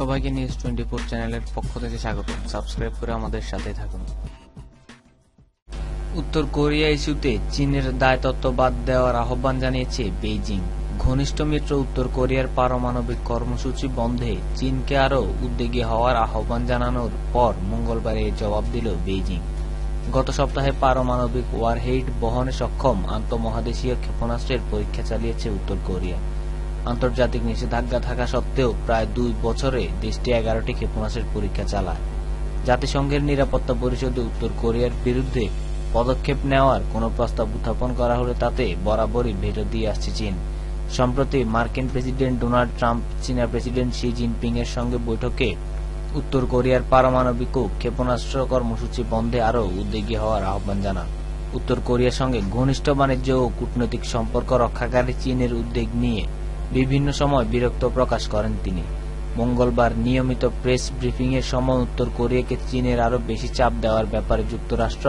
সবাইকে নিউজ 24 চ্যানেলের পক্ষ থেকে স্বাগত। সাবস্ক্রাইব করে আমাদের সাথে থাকুন। উত্তর কোরিয়া ইস্যুতে চীনের দায়িত্ব বাদ দেওয়ার আহ্বান জানিয়েছে বেইজিং। ঘনিষ্ঠ মিত্র উত্তর কোরিয়ার পারমাণবিক কর্মসূচি বন্ধে চীনকে আরও উদ্যোগী হওয়ার আহ্বান জানানোর পর মঙ্গলবার এর জবাব দিল বেইজিং। গত সপ্তাহে পারমাণবিক ওয়ারহেড বহনে সক্ষম আন্তঃমহাদেশীয় ক্ষেপণাস্ত্রের পরীক্ষা চালিয়েছে উত্তর কোরিয়া। আন্তর্জাতিক নিষেধাজ্ঞা থাকা সত্ত্বেও প্রায় 2 বছরে দেশটি 11টি ক্ষেপণাস্ত্রের পরীক্ষা চালায়। জাতিসংঘের নিরাপত্তা পরিষদে উত্তর কোরিয়ার বিরুদ্ধে পদক্ষেপ নেওয়ার কোনো প্রস্তাব উত্থাপন করা হলে তাতে বরাবরই ভেটো দিয়ে আসছে চীন। সম্প্রতি মার্কিন প্রেসিডেন্ট ডোনাল্ড ট্রাম্প চীনা প্রেসিডেন্ট শি জিনপিং এর সঙ্গে বৈঠকে উত্তর কোরিয়ার পারমাণবিক ও ক্ষেপণাস্ত্র কর্মসূচি বন্ধে আরও উদ্যোগী হওয়ার আহ্বান জানান। উত্তর কোরিয়ার সঙ্গে ঘনিষ্ঠ বাণিজ্য ও কূটনৈতিক সম্পর্ক রক্ষাকারী চীনের উদ্বেগ নিয়ে বিভিন্ন সময় বিরক্ত প্রকাশ করেন তিনি। মঙ্গলবার নিয়মিত প্রেস ব্রিফিং এর সময় উত্তর কোরিয়াকে চীনের আরও বেশি চাপ দেওয়ার ব্যাপারে যুক্তরাষ্ট্র,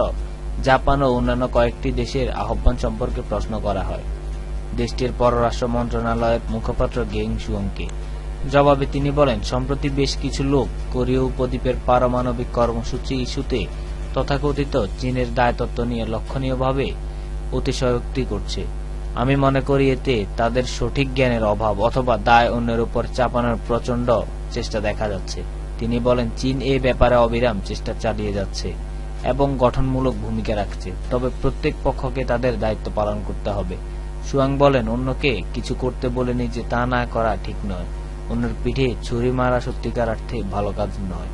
জাপান ও অন্যান্য কয়েকটি দেশের আহ্বান সম্পর্কে প্রশ্ন করা হয় দেশটির পররাষ্ট্র মন্ত্রণালয়ের মুখপাত্র গেং শুয়ংকে। জবাবে তিনি বলেন, সম্প্রতি বেশ কিছু লোক কোরীয় উপদ্বীপের পারমাণবিক কর্মসূচি ইস্যুতে তথাকথিত চীনের দায়িত্ব নিয়ে লক্ষণীয়ভাবে অতিশয়োক্তি করছে। আমি মনে করি এতে তাদের সঠিক জ্ঞানের অভাব অথবা দায় অন্যের উপর চাপানোর প্রচণ্ড চেষ্টা দেখা যাচ্ছে। তিনি বলেন, চীন এ ব্যাপারে অবিরাম চেষ্টা চালিয়ে যাচ্ছে এবং গঠনমূলক ভূমিকা রাখছে, তবে প্রত্যেক পক্ষকে তাদের দায়িত্ব পালন করতে হবে। শুয়াং বলেন, অন্যকে কিছু করতে বলে নিজে তা না করা ঠিক নয়। অন্যের পিঠে ছুরি মারা সত্যিকার অর্থে ভালো কাজ নয়।